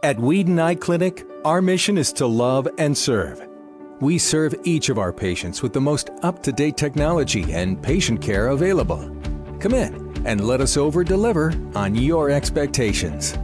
At Weeden Eye Clinic, our mission is to love and serve. We serve each of our patients with the most up-to-date technology and patient care available. Come in and let us over-deliver on your expectations.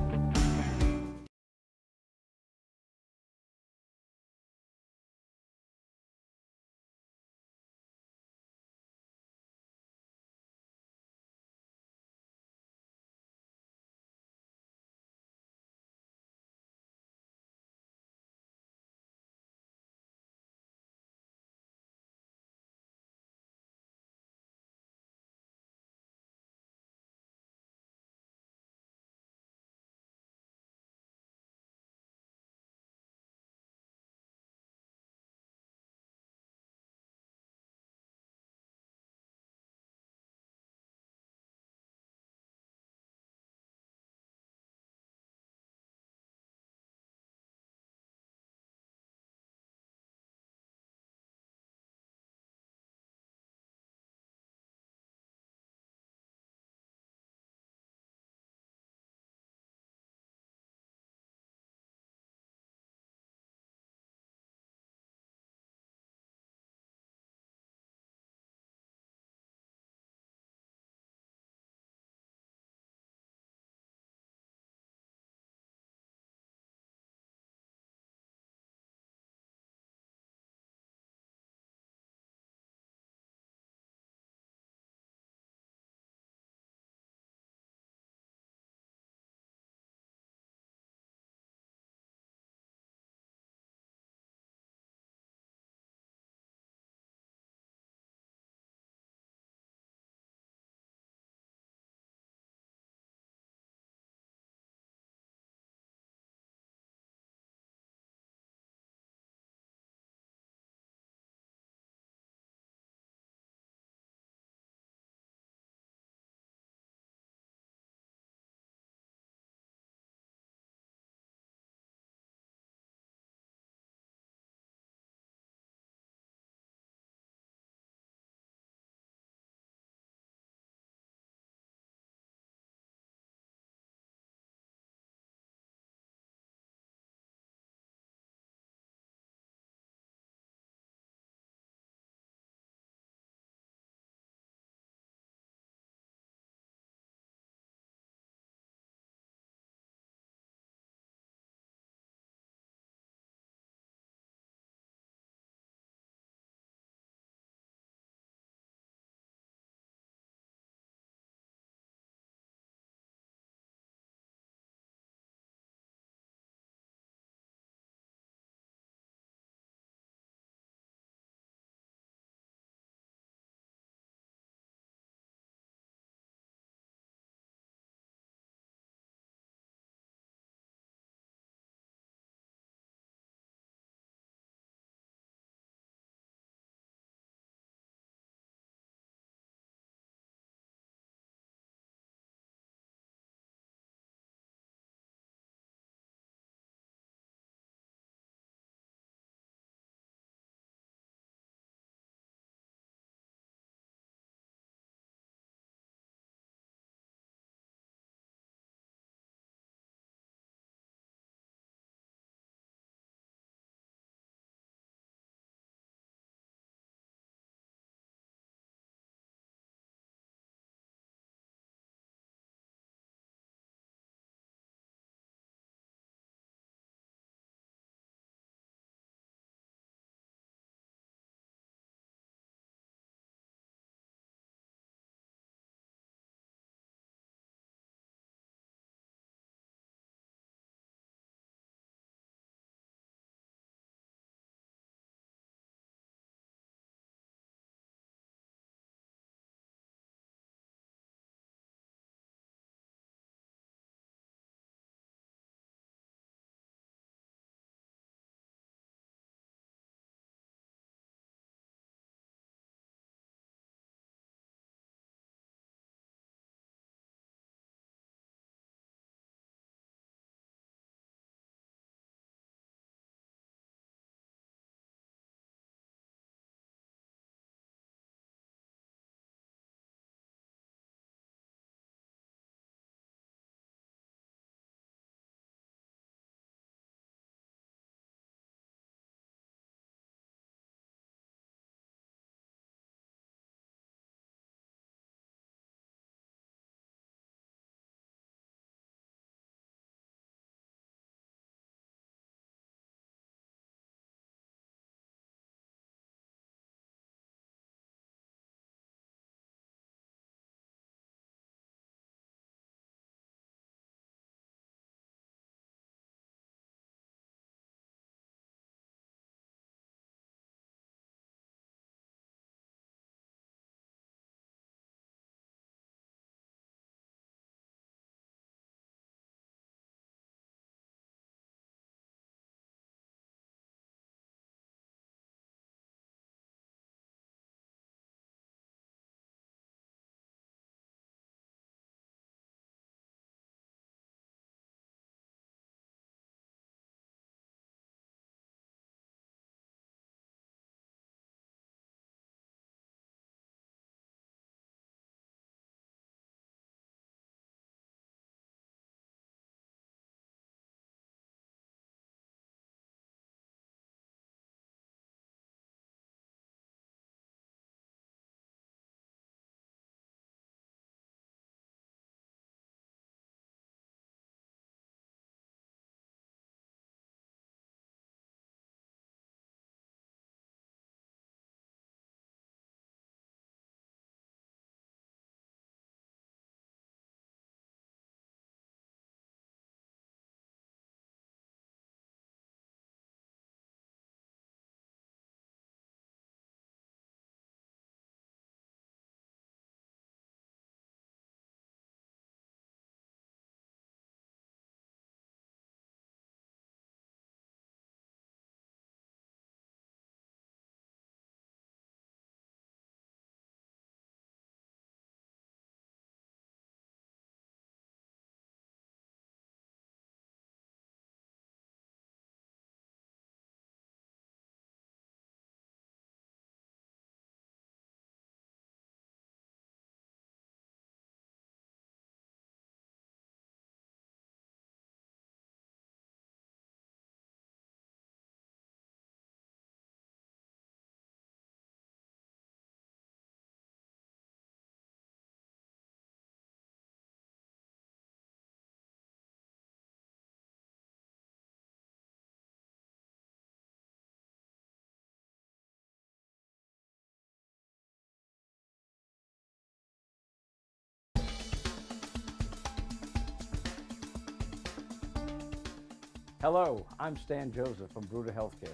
Hello, I'm Stan Joseph from Bruder Healthcare.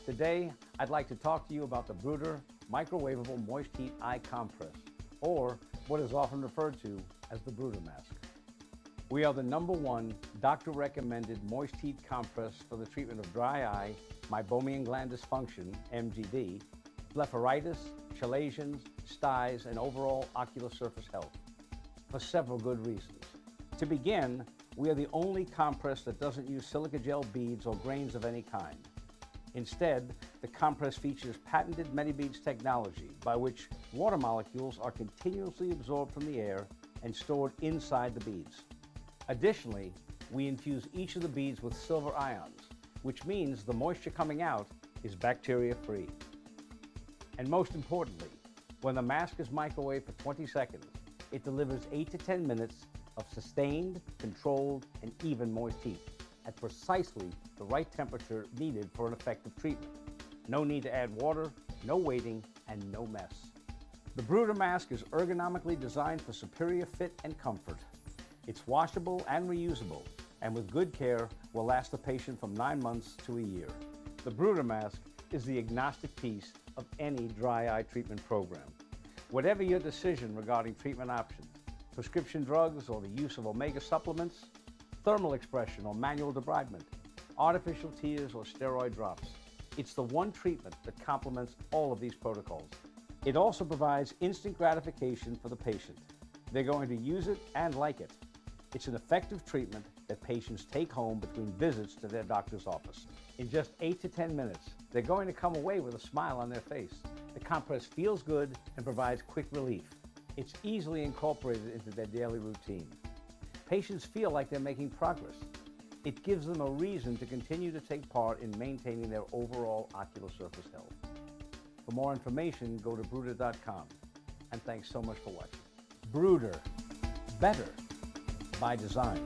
Today, I'd like to talk to you about the Bruder Microwavable Moist Heat Eye Compress, or what is often referred to as the Bruder Mask. We are the #1 doctor-recommended moist heat compress for the treatment of dry eye, meibomian gland dysfunction, MGD, blepharitis, chalazions, styes, and overall ocular surface health, for several good reasons. To begin, we are the only compress that doesn't use silica gel beads or grains of any kind. Instead, the compress features patented MediBeads technology by which water molecules are continuously absorbed from the air and stored inside the beads. Additionally, we infuse each of the beads with silver ions, which means the moisture coming out is bacteria-free. And most importantly, when the mask is microwaved for 20 seconds, it delivers 8 to 10 minutes of sustained, controlled, and even moist heat at precisely the right temperature needed for an effective treatment. No need to add water, no waiting, and no mess. The Bruder mask is ergonomically designed for superior fit and comfort. It's washable and reusable, and with good care will last the patient from 9 months to a year. The Bruder mask is the agnostic piece of any dry eye treatment program. Whatever your decision regarding treatment options, prescription drugs or the use of omega supplements, thermal expression or manual debridement, artificial tears or steroid drops, it's the one treatment that complements all of these protocols. It also provides instant gratification for the patient. They're going to use it and like it. It's an effective treatment that patients take home between visits to their doctor's office. In just 8 to 10 minutes, they're going to come away with a smile on their face. The compress feels good and provides quick relief. It's easily incorporated into their daily routine. Patients feel like they're making progress. It gives them a reason to continue to take part in maintaining their overall ocular surface health. For more information, go to bruder.com. And thanks so much for watching. Bruder, better by design.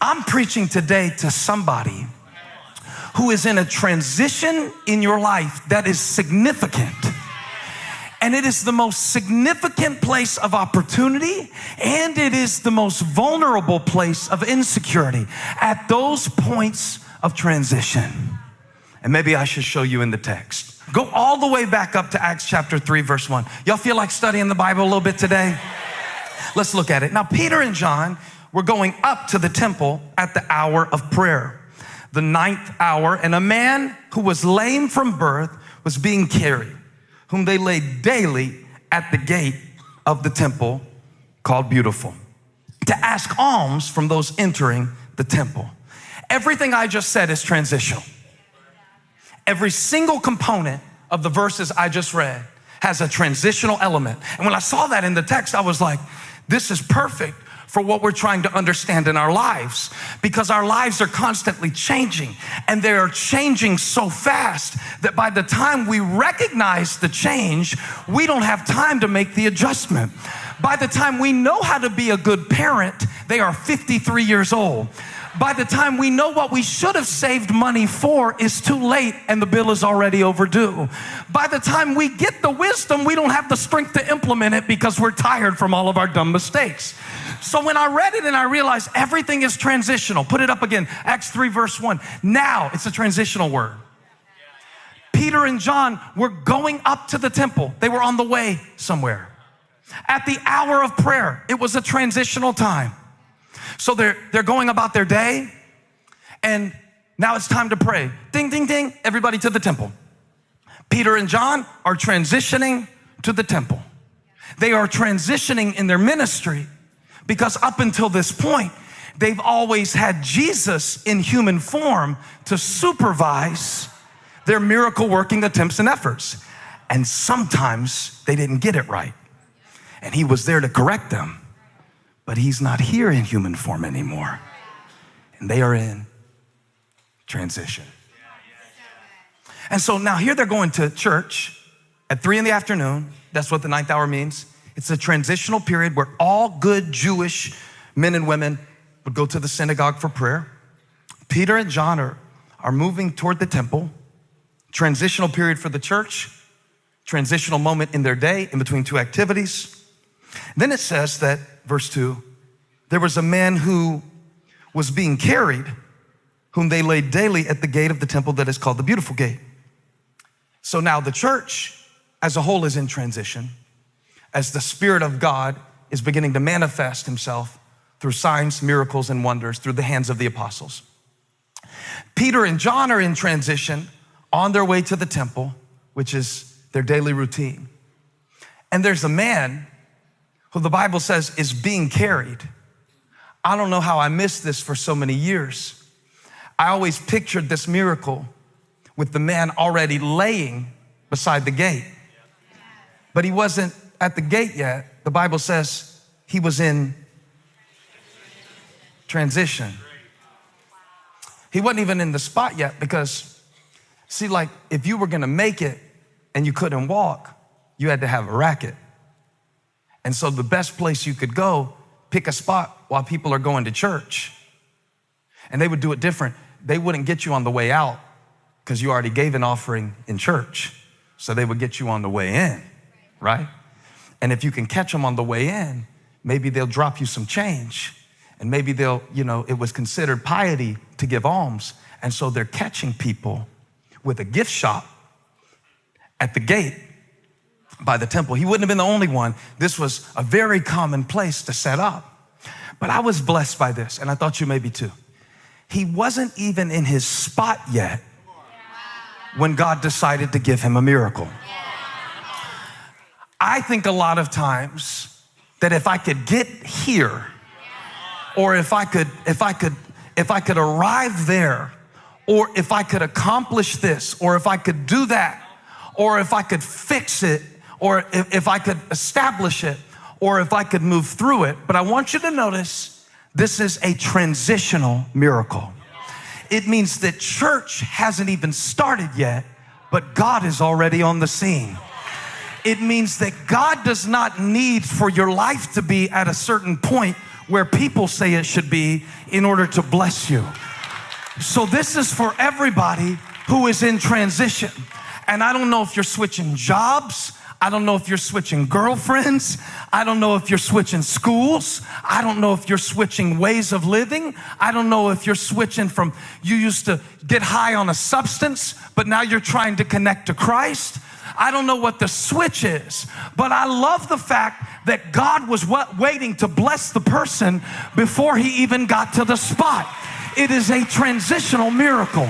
I'm preaching today to somebody who is in a transition in your life that is significant. And it is the most significant place of opportunity, and it is the most vulnerable place of insecurity at those points of transition. And maybe I should show you in the text. Go all the way back up to Acts chapter 3, verse 1. Y'all feel like studying the Bible a little bit today? Let's look at it. Now, Peter and John were going up to the temple at the hour of prayer, the 9th hour, and a man who was lame from birth was being carried, whom they laid daily at the gate of the temple called Beautiful, to ask alms from those entering the temple. Everything I just said is transitional. Every single component of the verses I just read has a transitional element. And when I saw that in the text, I was like, this is perfect for what we're trying to understand in our lives, because our lives are constantly changing, and they are changing so fast that by the time we recognize the change, we don't have time to make the adjustment. By the time we know how to be a good parent, they are 53 years old. By the time we know what we should have saved money for, it's too late and the bill is already overdue. By the time we get the wisdom, we don't have the strength to implement it because we're tired from all of our dumb mistakes. So when I read it and I realized everything is transitional, put it up again, Acts 3 verse 1. Now, it's a transitional word. Peter and John were going up to the temple. They were on the way somewhere. At the hour of prayer, it was a transitional time. So they're going about their day, and now it's time to pray. Ding, ding, ding, everybody to the temple. Peter and John are transitioning to the temple. They are transitioning in their ministry because up until this point, they've always had Jesus in human form to supervise their miracle working attempts and efforts. And sometimes they didn't get it right. And he was there to correct them. But he's not here in human form anymore. And they are in transition. And so now here they're going to church at 3 p.m. That's what the 9th hour means. It's a transitional period where all good Jewish men and women would go to the synagogue for prayer. Peter and John are moving toward the temple. Transitional period for the church. Transitional moment in their day in between two activities. Then it says that, verse 2, there was a man who was being carried, whom they laid daily at the gate of the temple that is called the Beautiful Gate. So now the church as a whole is in transition as the Spirit of God is beginning to manifest himself through signs, miracles, and wonders through the hands of the apostles. Peter and John are in transition on their way to the temple, which is their daily routine. And there's a man who the Bible says is being carried. I don't know how I missed this for so many years. I always pictured this miracle with the man already laying beside the gate. But he wasn't at the gate yet. The Bible says he was in transition. He wasn't even in the spot yet because, see, like if you were gonna make it and you couldn't walk, you had to have a racket. And so the best place you could go, pick a spot while people are going to church. And they would do it different. They wouldn't get you on the way out because you already gave an offering in church. So they would get you on the way in, right? And if you can catch them on the way in, maybe they'll drop you some change. And maybe they'll, it was considered piety to give alms. And so they're catching people with a gift shop at the gate by the temple. He wouldn't have been the only one. This was a very common place to set up. But I was blessed by this, and I thought you may be too. He wasn't even in his spot yet when God decided to give him a miracle. I think a lot of times that if I could get here, or if I could arrive there, or if I could accomplish this, or if I could do that, or if I could fix it, or if I could establish it, or if I could move through it. But I want you to notice this is a transitional miracle. It means that church hasn't even started yet, but God is already on the scene. It means that God does not need for your life to be at a certain point where people say it should be in order to bless you. So this is for everybody who is in transition. And I don't know if you're switching jobs. I don't know if you're switching girlfriends. I don't know if you're switching schools. I don't know if you're switching ways of living. I don't know if you're switching from, you used to get high on a substance, but now you're trying to connect to Christ. I don't know what the switch is, but I love the fact that God was waiting to bless the person before he even got to the spot. It is a transitional miracle.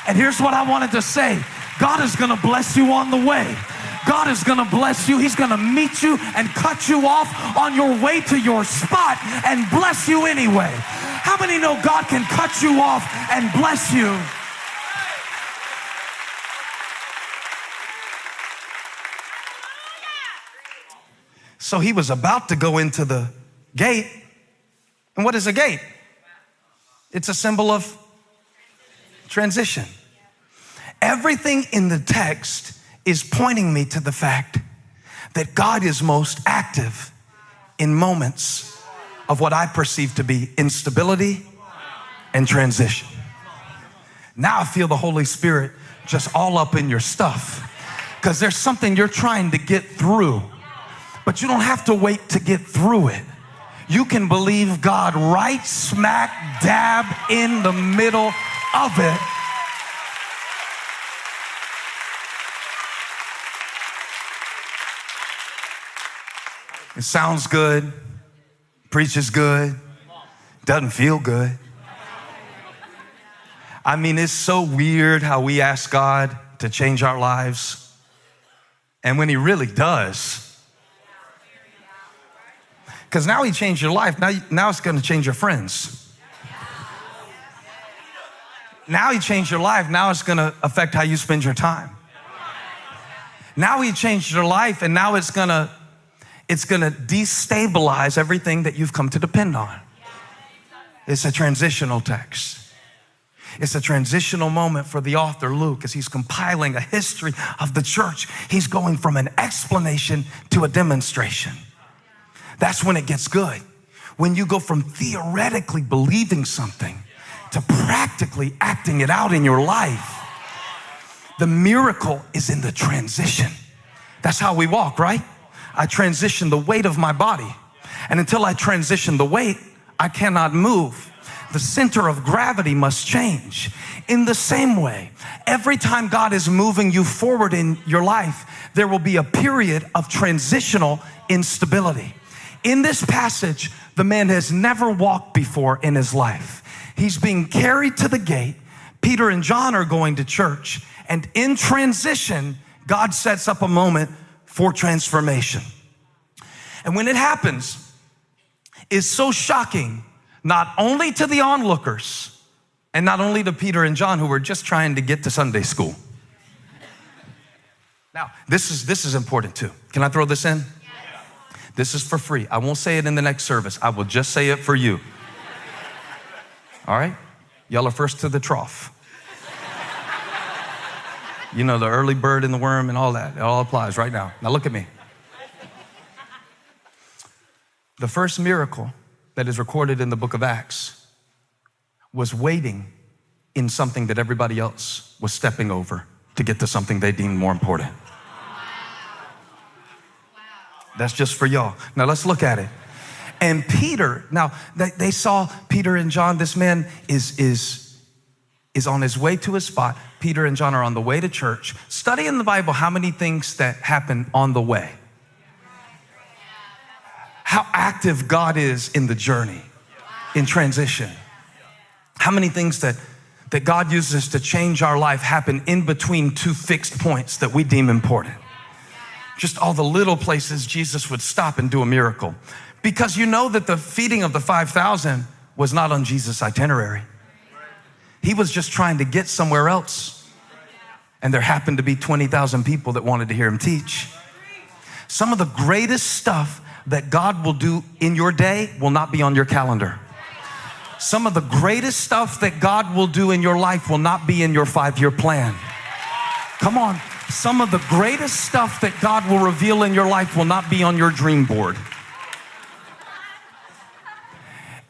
And here's what I wanted to say. God is going to bless you on the way. God is going to bless you. He's going to meet you and cut you off on your way to your spot and bless you anyway. How many know God can cut you off and bless you? So he was about to go into the gate. And what is a gate? It's a symbol of transition. Everything in the text is pointing me to the fact that God is most active in moments of what I perceive to be instability and transition. Now I feel the Holy Spirit just all up in your stuff, because there's something you're trying to get through, but you don't have to wait to get through it. You can believe God right smack dab in the middle of it. It sounds good, preaches good, doesn't feel good. I mean, it's so weird how we ask God to change our lives, and when he really does, because now he changed your life, now it's going to change your friends. Now he changed your life, now it's going to affect how you spend your time. Now he changed your life, and now it's going to destabilize everything that you've come to depend on. It's a transitional text. It's a transitional moment for the author, Luke, as he's compiling a history of the church. He's going from an explanation to a demonstration. That's when it gets good. When you go from theoretically believing something to practically acting it out in your life. The miracle is in the transition. That's how we walk, right? I transition the weight of my body. And until I transition the weight, I cannot move. The center of gravity must change. In the same way, every time God is moving you forward in your life, there will be a period of transitional instability. In this passage, the man has never walked before in his life. He's being carried to the gate. Peter and John are going to church. And in transition, God sets up a moment for transformation. And when it happens, it's so shocking, not only to the onlookers and not only to Peter and John, who were just trying to get to Sunday school. Now, this is important too. Can I throw this in? Yes. This is for free. I won't say it in the next service. I will just say it for you. All right? Y'all are first to the trough. You know, the early bird and the worm and all that. It all applies right now. Now look at me. The first miracle that is recorded in the book of Acts was waiting in something that everybody else was stepping over to get to something they deemed more important. That's just for y'all. Now let's look at it. And Peter, now they saw Peter and John. This man is on his way to his spot. Peter and John are on the way to church. Study in the Bible how many things that happen on the way. How active God is in the journey, in transition. How many things that God uses to change our life happen in between two fixed points that we deem important. Just all the little places Jesus would stop and do a miracle. Because you know that the feeding of the 5,000 was not on Jesus' itinerary. He was just trying to get somewhere else. And there happened to be 20,000 people that wanted to hear him teach. Some of the greatest stuff that God will do in your day will not be on your calendar. Some of the greatest stuff that God will do in your life will not be in your 5-year plan. Come on. Some of the greatest stuff that God will reveal in your life will not be on your dream board.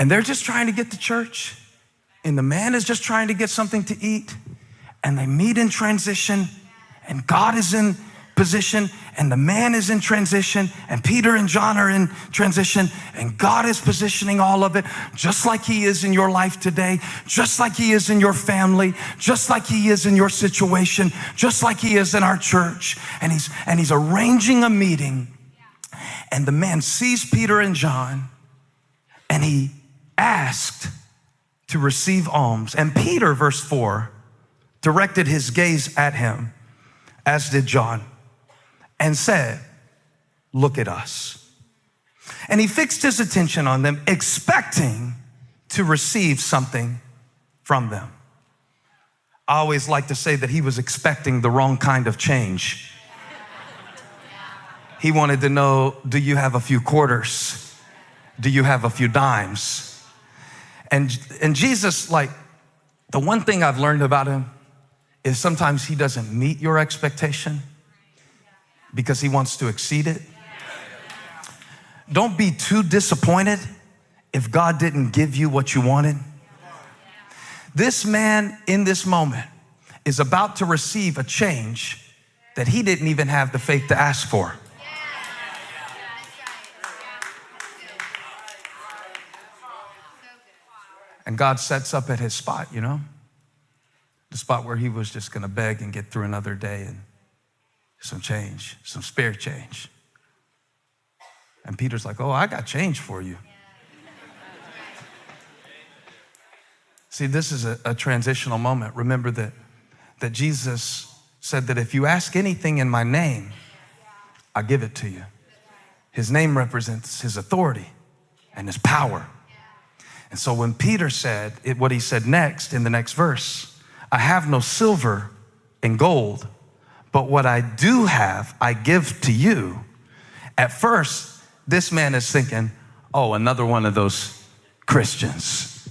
And they're just trying to get to church, and the man is just trying to get something to eat, and they meet in transition, and God is in position, and the man is in transition, and Peter and John are in transition, and God is positioning all of it, just like he is in your life today, just like he is in your family, just like he is in your situation, just like he is in our church. And he's arranging a meeting, and the man sees Peter and John, and he asked to receive alms. And Peter, verse 4, directed his gaze at him, as did John, and said, "Look at us." And he fixed his attention on them, expecting to receive something from them. I always like to say that he was expecting the wrong kind of change. He wanted to know, do you have a few quarters? Do you have a few dimes? And Jesus, like, the one thing I've learned about him is sometimes he doesn't meet your expectation because he wants to exceed it. Don't be too disappointed if God didn't give you what you wanted. This man in this moment is about to receive a change that he didn't even have the faith to ask for. And God sets up at his spot, you know, the spot where he was just going to beg and get through another day and some change, some spare change. And Peter's like, "Oh, I got change for you." See, this is a transitional moment. Remember that Jesus said that if you ask anything in my name, I give it to you. His name represents his authority and his power. And so when Peter said what he said next in the next verse, "I have no silver and gold, but what I do have, I give to you." At first, this man is thinking, oh, another one of those Christians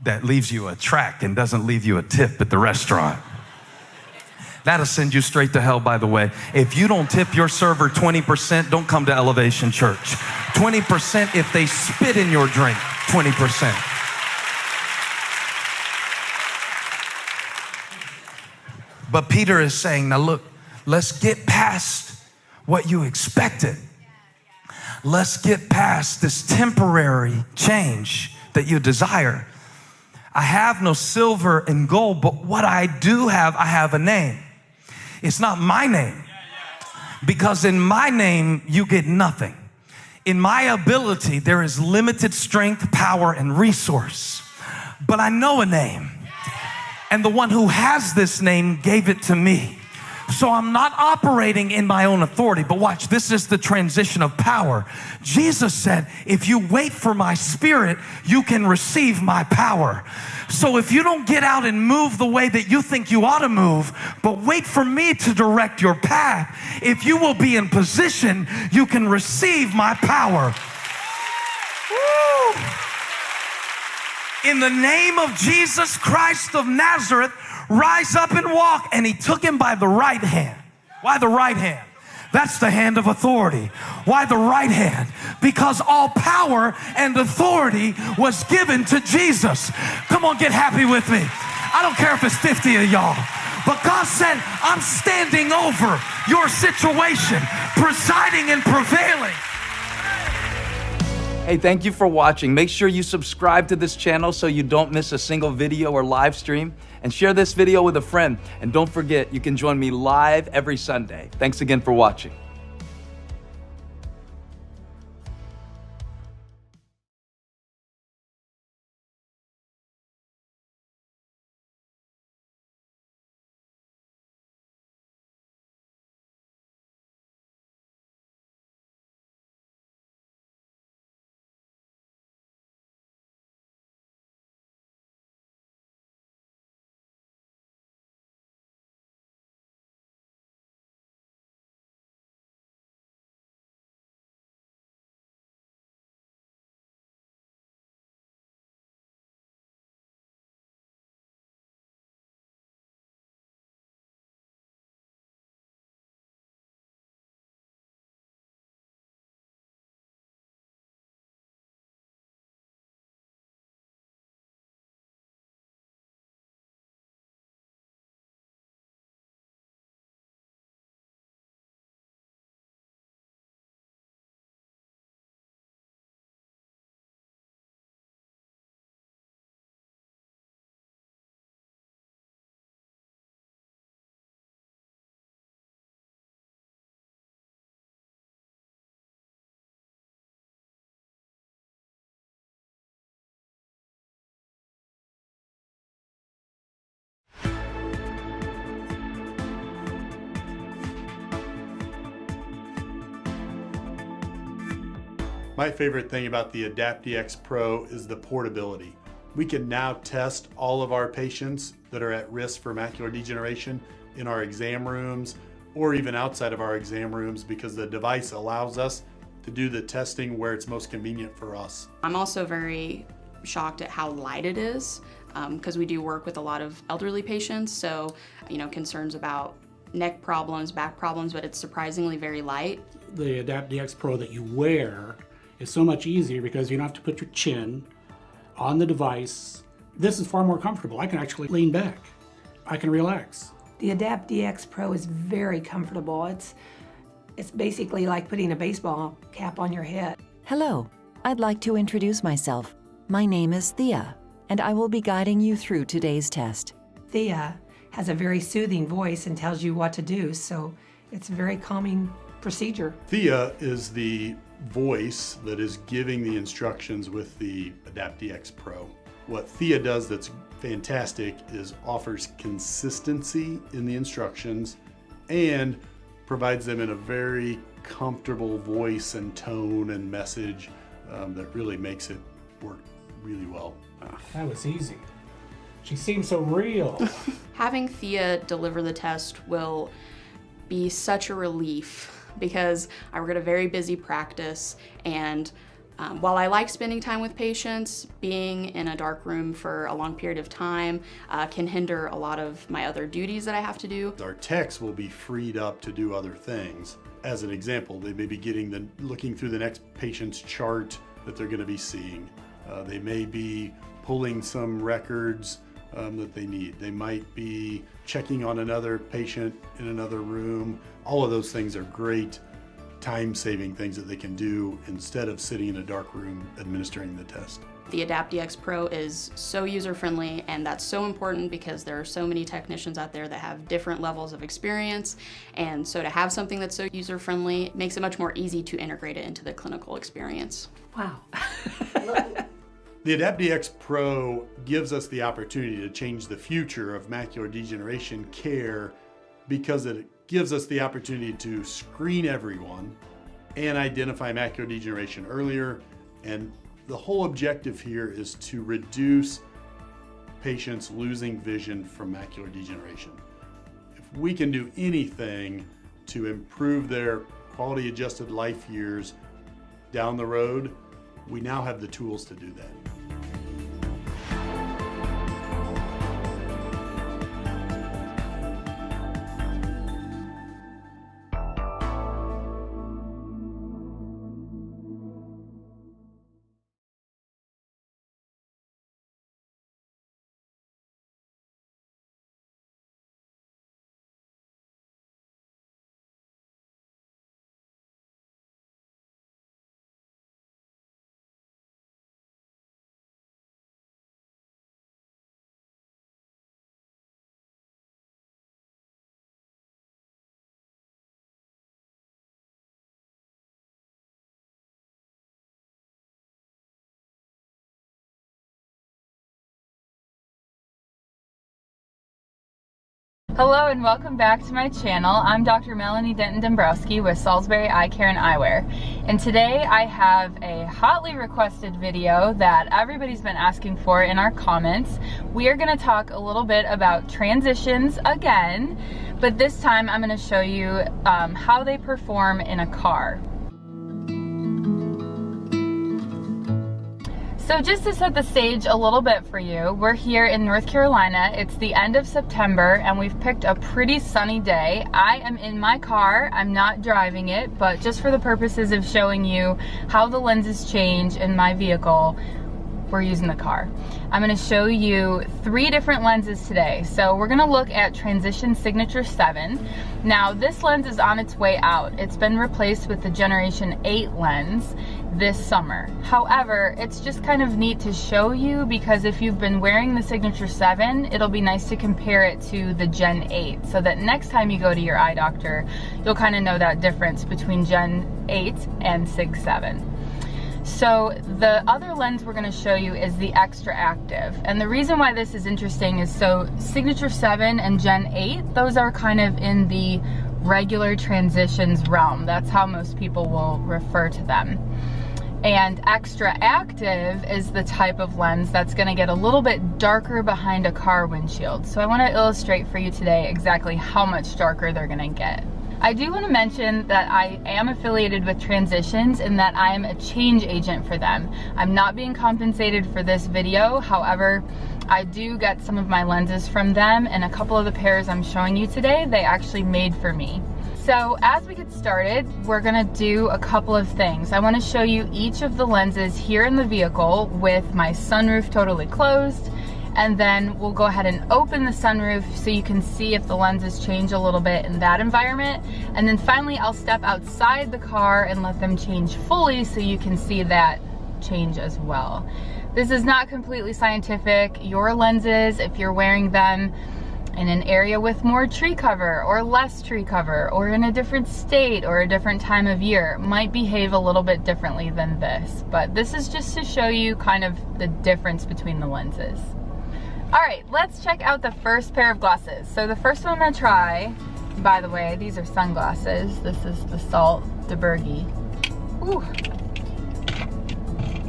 that leaves you a tract and doesn't leave you a tip at the restaurant. That'll send you straight to hell, by the way. If you don't tip your server 20%, don't come to Elevation Church. 20% if they spit in your drink, 20%. But Peter is saying, now look, let's get past what you expected. Let's get past this temporary change that you desire. I have no silver and gold, but what I do have, I have a name. It's not my name, because in my name, you get nothing. In my ability, there is limited strength, power, and resource. But I know a name, and the one who has this name gave it to me. So I'm not operating in my own authority, but watch, this is the transition of power. Jesus said, if you wait for my spirit, you can receive my power. So if you don't get out and move the way that you think you ought to move, but wait for me to direct your path, if you will be in position, you can receive my power. Woo! In the name of Jesus Christ of Nazareth, rise up and walk. And he took him by the right hand. Why the right hand? That's the hand of authority. Why the right hand? Because all power and authority was given to Jesus. Come on, get happy with me. I don't care if it's 50 of y'all. But God said, I'm standing over your situation, presiding and prevailing. Hey, thank you for watching. Make sure you subscribe to this channel so you don't miss a single video or live stream, and share this video with a friend. And don't forget, you can join me live every Sunday. Thanks again for watching. My favorite thing about the AdaptDX Pro is the portability. We can now test all of our patients that are at risk for macular degeneration in our exam rooms or even outside of our exam rooms because the device allows us to do the testing where it's most convenient for us. I'm also very shocked at how light it is because we do work with a lot of elderly patients, so concerns about neck problems, back problems, but it's surprisingly very light. The AdaptDX Pro that you wear is so much easier because you don't have to put your chin on the device. This is far more comfortable. I can actually lean back. I can relax. The AdaptDX Pro is very comfortable. It's basically like putting a baseball cap on your head. Hello, I'd like to introduce myself. My name is Thea, and I will be guiding you through today's test. Thea has a very soothing voice and tells you what to do, so it's a very calming procedure. Thea is the voice that is giving the instructions with the AdaptDX Pro. What Thea does that's fantastic is offers consistency in the instructions and provides them in a very comfortable voice and tone and message that really makes it work really well. That was easy. She seems so real. Having Thea deliver the test will be such a relief because I work at a very busy practice, and while I like spending time with patients, being in a dark room for a long period of time can hinder a lot of my other duties that I have to do. Our techs will be freed up to do other things. As an example, they may be looking through the next patient's chart that they're going to be seeing. They may be pulling some records that they need. They might be checking on another patient in another room. All of those things are great time-saving things that they can do instead of sitting in a dark room administering the test. The AdaptDX Pro is so user-friendly, and that's so important because there are so many technicians out there that have different levels of experience, and so to have something that's so user-friendly makes it much more easy to integrate it into the clinical experience. Wow. The AdaptDX Pro gives us the opportunity to change the future of macular degeneration care because it gives us the opportunity to screen everyone and identify macular degeneration earlier. And the whole objective here is to reduce patients losing vision from macular degeneration. If we can do anything to improve their quality adjusted life years down the road, we now have the tools to do that. Hello and welcome back to my channel. I'm Dr. Melanie Denton-Dombrowski with Salisbury Eye Care and Eyewear. And today I have a hotly requested video that everybody's been asking for in our comments. We are going to talk a little bit about transitions again, but this time I'm going to show you how they perform in a car. So just to set the stage a little bit for you, we're here in North Carolina. It's the end of September and we've picked a pretty sunny day. I am in my car, I'm not driving it, but just for the purposes of showing you how the lenses change in my vehicle, we're using the car. I'm going to show you 3 different lenses today. So we're going to look at Transition Signature 7. Now this lens is on its way out. It's been replaced with the Generation 8 lens this summer. However, it's just kind of neat to show you because if you've been wearing the Signature 7, it'll be nice to compare it to the Gen 8 so that next time you go to your eye doctor, you'll kind of know that difference between Gen 8 and Sig 7. So the other lens we're going to show you is the Extra Active, and the reason why this is interesting is so Signature 7 and Gen 8, those are kind of in the regular transitions realm. That's how most people will refer to them. And extra active is the type of lens that's gonna get a little bit darker behind a car windshield. So I wanna illustrate for you today exactly how much darker they're gonna get. I do want to mention that I am affiliated with Transitions and that I am a change agent for them. I'm not being compensated for this video. However, I do get some of my lenses from them, and a couple of the pairs I'm showing you today, they actually made for me. So as we get started, we're gonna do a couple of things. I want to show you each of the lenses here in the vehicle with my sunroof totally closed, and then we'll go ahead and open the sunroof so you can see if the lenses change a little bit in that environment. And then finally, I'll step outside the car and let them change fully so you can see that change as well. This is not completely scientific. Your lenses, if you're wearing them in an area with more tree cover or less tree cover, or in a different state or a different time of year, might behave a little bit differently than this. But this is just to show you kind of the difference between the lenses. All right, let's check out the first pair of glasses. So the first one I'm gonna try, by the way, these are sunglasses. This is the Salt de Bergy. Ooh.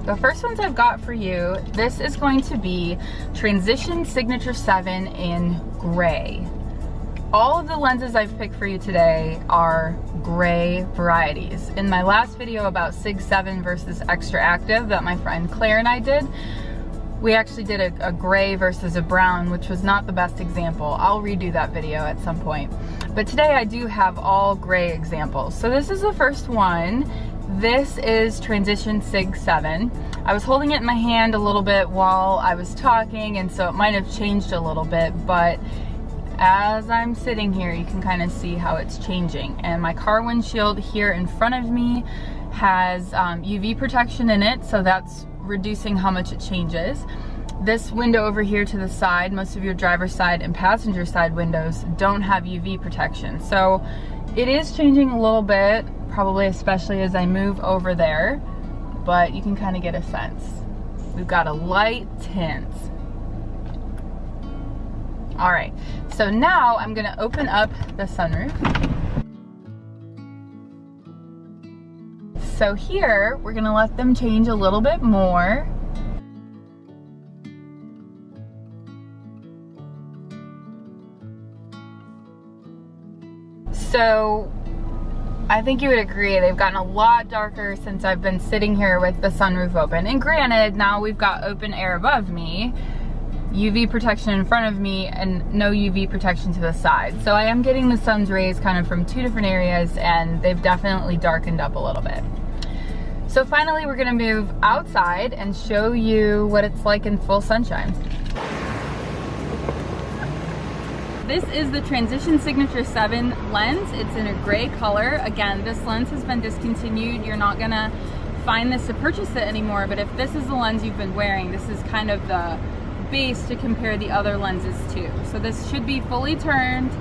The first ones I've got for you, this is going to be Transition Signature 7 in gray. All of the lenses I've picked for you today are gray varieties. In my last video about Sig 7 versus Extra Active that my friend Claire and I did, we actually did a gray versus a brown, which was not the best example. I'll redo that video at some point. But today I do have all gray examples. So this is the first one. This is Transition Sig 7. I was holding it in my hand a little bit while I was talking, and so it might have changed a little bit, but as I'm sitting here, you can kind of see how it's changing. And my car windshield here in front of me has UV protection in it, so that's reducing how much it changes. This window over here to the side, most of your driver's side and passenger side windows don't have UV protection. So it is changing a little bit, probably especially as I move over there, but you can kind of get a sense. We've got a light tint. All right, so now I'm gonna open up the sunroof. So here, we're gonna let them change a little bit more. So I think you would agree they've gotten a lot darker since I've been sitting here with the sunroof open. And granted, now we've got open air above me, UV protection in front of me, and no UV protection to the side. So I am getting the sun's rays kind of from two different areas, and they've definitely darkened up a little bit. So finally, we're gonna move outside and show you what it's like in full sunshine. This is the Transition Signature 7 lens. It's in a gray color. Again, this lens has been discontinued. You're not gonna find this to purchase it anymore, but if this is the lens you've been wearing, this is kind of the base to compare the other lenses to. So this should be fully turned.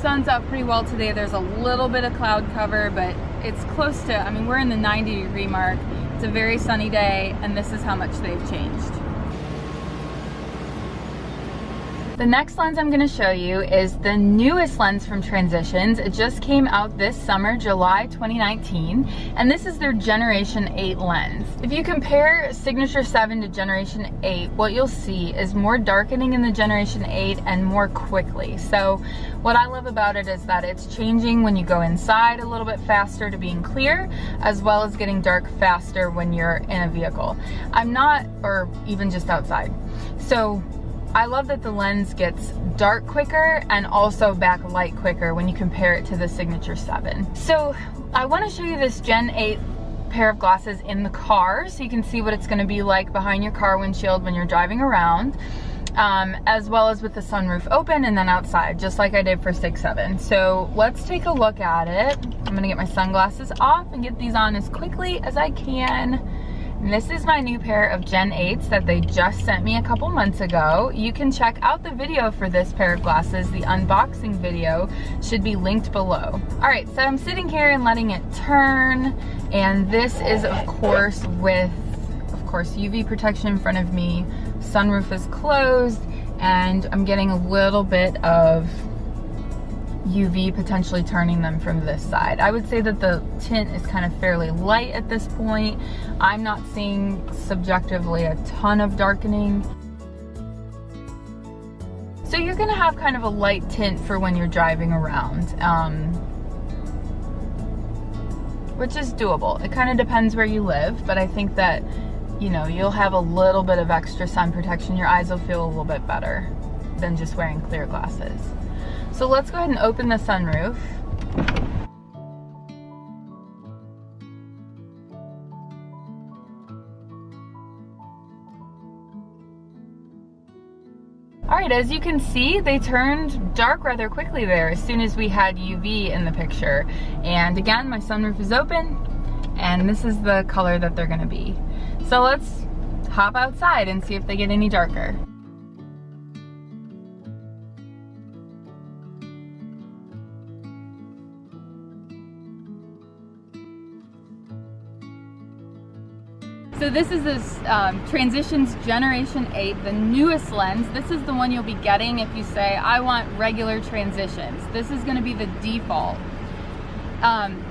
Sun's out pretty well today. There's a little bit of cloud cover, but it's close to, I mean, we're in the 90-degree mark. It's a very sunny day, and this is how much they've changed. The next lens I'm going to show you is the newest lens from Transitions. It just came out this summer, July 2019, and this is their Generation 8 lens. If you compare Signature 7 to Generation 8, what you'll see is more darkening in the Generation 8 and more quickly. So what I love about it is that it's changing when you go inside a little bit faster to being clear, as well as getting dark faster when you're in a vehicle. Or even just outside. So I love that the lens gets dark quicker and also backlight quicker when you compare it to the Signature 7. So I want to show you this Gen 8 pair of glasses in the car so you can see what it's going to be like behind your car windshield when you're driving around, as well as with the sunroof open and then outside, just like I did for Sig 7. So let's take a look at it. I'm going to get my sunglasses off and get these on as quickly as I can. And this is my new pair of Gen 8s that they just sent me a couple months ago. You can check out the video for this pair of glasses. The unboxing video should be linked below. All right, so I'm sitting here and letting it turn. And this is, of course, with, UV protection in front of me. Sunroof is closed, and I'm getting a little bit of UV potentially turning them from this side. I would say that the tint is kind of fairly light at this point. I'm not seeing subjectively a ton of darkening. So you're gonna have kind of a light tint for when you're driving around, which is doable. It kind of depends where you live, but I think that, you know, you'll have a little bit of extra sun protection. Your eyes will feel a little bit better than just wearing clear glasses. So let's go ahead and open the sunroof. All right, as you can see, they turned dark rather quickly there as soon as we had UV in the picture. And again, my sunroof is open, and this is the color that they're gonna be. So let's hop outside and see if they get any darker. So this is this Transitions Generation 8, the newest lens. This is the one you'll be getting if you say, I want regular transitions. This is gonna be the default.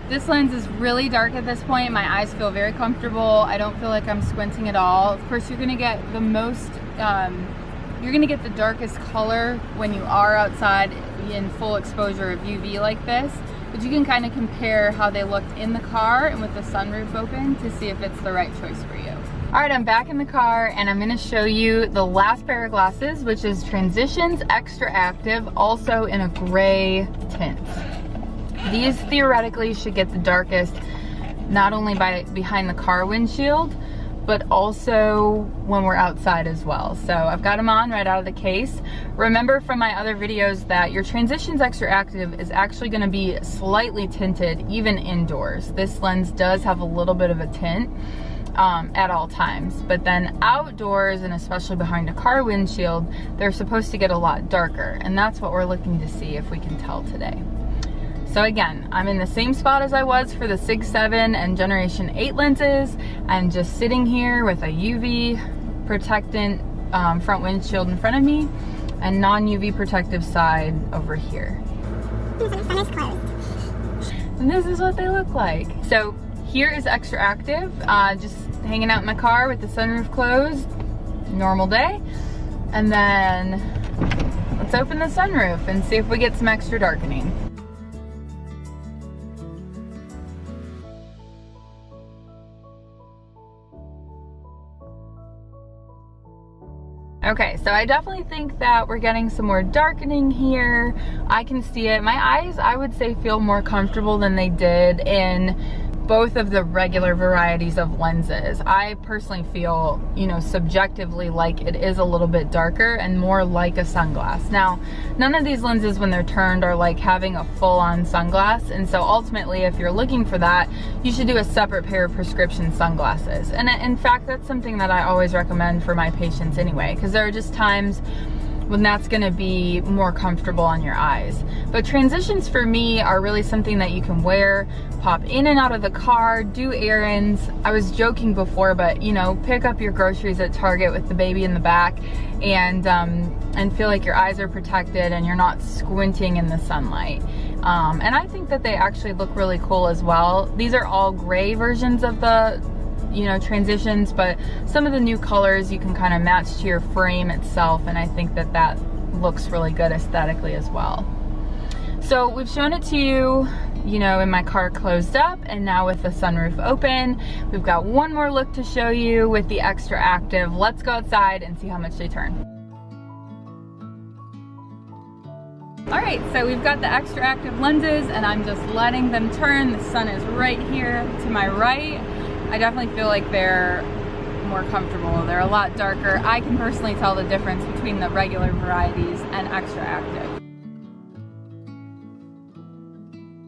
This lens is really dark at this point. My eyes feel very comfortable. I don't feel like I'm squinting at all. Of course, you're gonna get the most, you're gonna get the darkest color when you are outside in full exposure of UV like this. But you can kind of compare how they looked in the car and with the sunroof open to see if it's the right choice for you. All right, I'm back in the car and I'm gonna show you the last pair of glasses, which is Transitions Extra Active, also in a gray tint. These theoretically should get the darkest, not only behind the car windshield, but also when we're outside as well. So I've got them on right out of the case. Remember from my other videos that your Transitions Extra Active is actually gonna be slightly tinted even indoors. This lens does have a little bit of a tint at all times, but then outdoors, and especially behind a car windshield, they're supposed to get a lot darker, and that's what we're looking to see if we can tell today. So again, I'm in the same spot as I was for the Sig 7 and Generation 8 lenses. I'm just sitting here with a UV protectant front windshield in front of me and non-UV protective side over here. And this is what they look like. So here is Extra Active, just hanging out in my car with the sunroof closed, normal day. And then let's open the sunroof and see if we get some extra darkening. Okay, so I definitely think that we're getting some more darkening here. I can see it. My eyes, I would say, feel more comfortable than they did in both of the regular varieties of lenses. I personally feel, you know, subjectively like it is a little bit darker and more like a sunglass. Now, none of these lenses when they're turned are like having a full-on sunglass, and so ultimately if you're looking for that, you should do a separate pair of prescription sunglasses. And in fact, that's something that I always recommend for my patients anyway, because there are just times when that's gonna be more comfortable on your eyes. But transitions for me are really something that you can wear, pop in and out of the car, do errands. I was joking before, but you know, pick up your groceries at Target with the baby in the back and feel like your eyes are protected and you're not squinting in the sunlight. And I think that they actually look really cool as well. These are all gray versions of the, you know, transitions, but some of the new colors you can kind of match to your frame itself, and I think that that looks really good aesthetically as well. So we've shown it to you, you know, in my car closed up, and now with the sunroof open. We've got one more look to show you with the Extra Active. Let's go outside and see how much they turn. All right, so we've got the Extra Active lenses and I'm just letting them turn. The sun is right here to my right. I definitely feel like they're more comfortable. They're a lot darker. I can personally tell the difference between the regular varieties and Extra Active.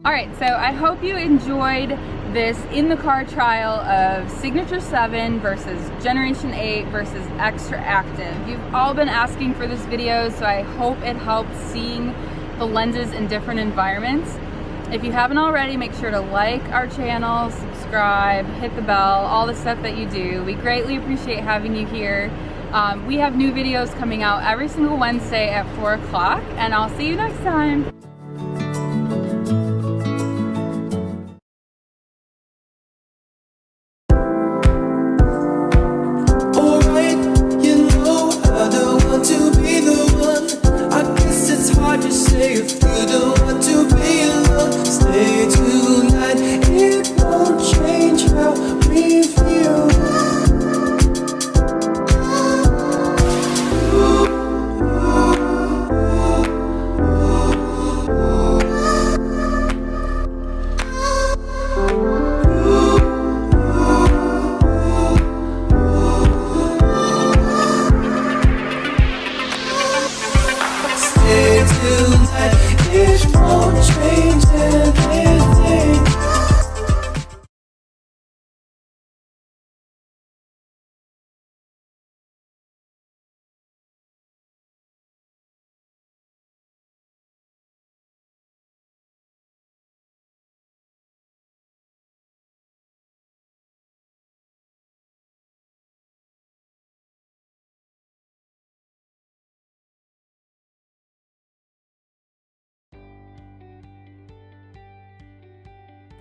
All right, so I hope you enjoyed this in the car trial of Signature 7 versus Generation 8 versus Extra Active. You've all been asking for this video, so I hope it helps seeing the lenses in different environments. If you haven't already, make sure to like our channel, subscribe, hit the bell, all the stuff that you do. We greatly appreciate having you here. We have new videos coming out every single Wednesday at 4 o'clock, and I'll see you next time.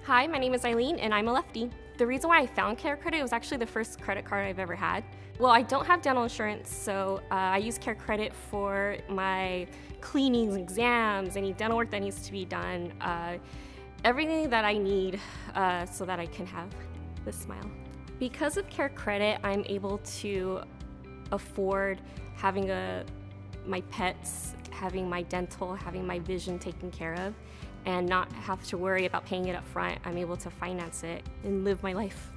Hi, my name is Eileen and I'm a lefty. The reason why I found CareCredit was actually the first credit card I've ever had. Well, I don't have dental insurance, so I use CareCredit for my cleanings, exams, any dental work that needs to be done, everything that I need so that I can have this smile. Because of CareCredit, I'm able to afford having my pets, having my dental, having my vision taken care of, and not have to worry about paying it up front. I'm able to finance it and live my life.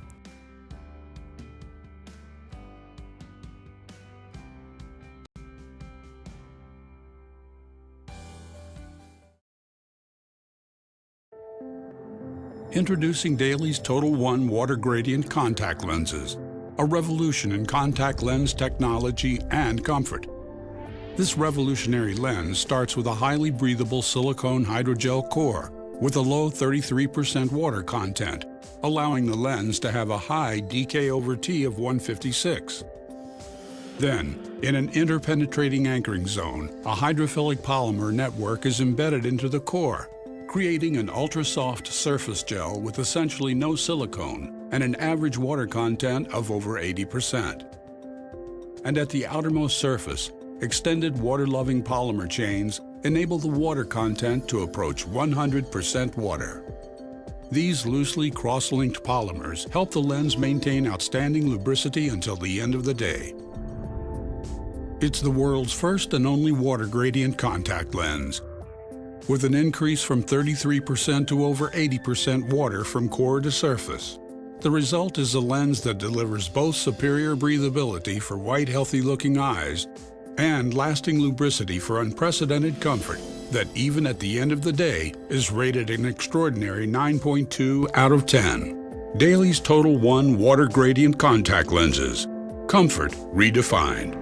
Introducing Daly's Total One Water Gradient Contact Lenses, a revolution in contact lens technology and comfort. This revolutionary lens starts with a highly breathable silicone hydrogel core with a low 33% water content, allowing the lens to have a high DK/T of 156. Then, in an interpenetrating anchoring zone, a hydrophilic polymer network is embedded into the core, creating an ultra-soft surface gel with essentially no silicone and an average water content of over 80%. And at the outermost surface, extended water-loving polymer chains enable the water content to approach 100% water. These loosely cross-linked polymers help the lens maintain outstanding lubricity until the end of the day. It's the world's first and only water gradient contact lens, with an increase from 33% to over 80% water from core to surface. The result is a lens that delivers both superior breathability for white, healthy-looking eyes and lasting lubricity for unprecedented comfort that, even at the end of the day, is rated an extraordinary 9.2 out of 10. Daly's Total One Water Gradient Contact Lenses. Comfort redefined.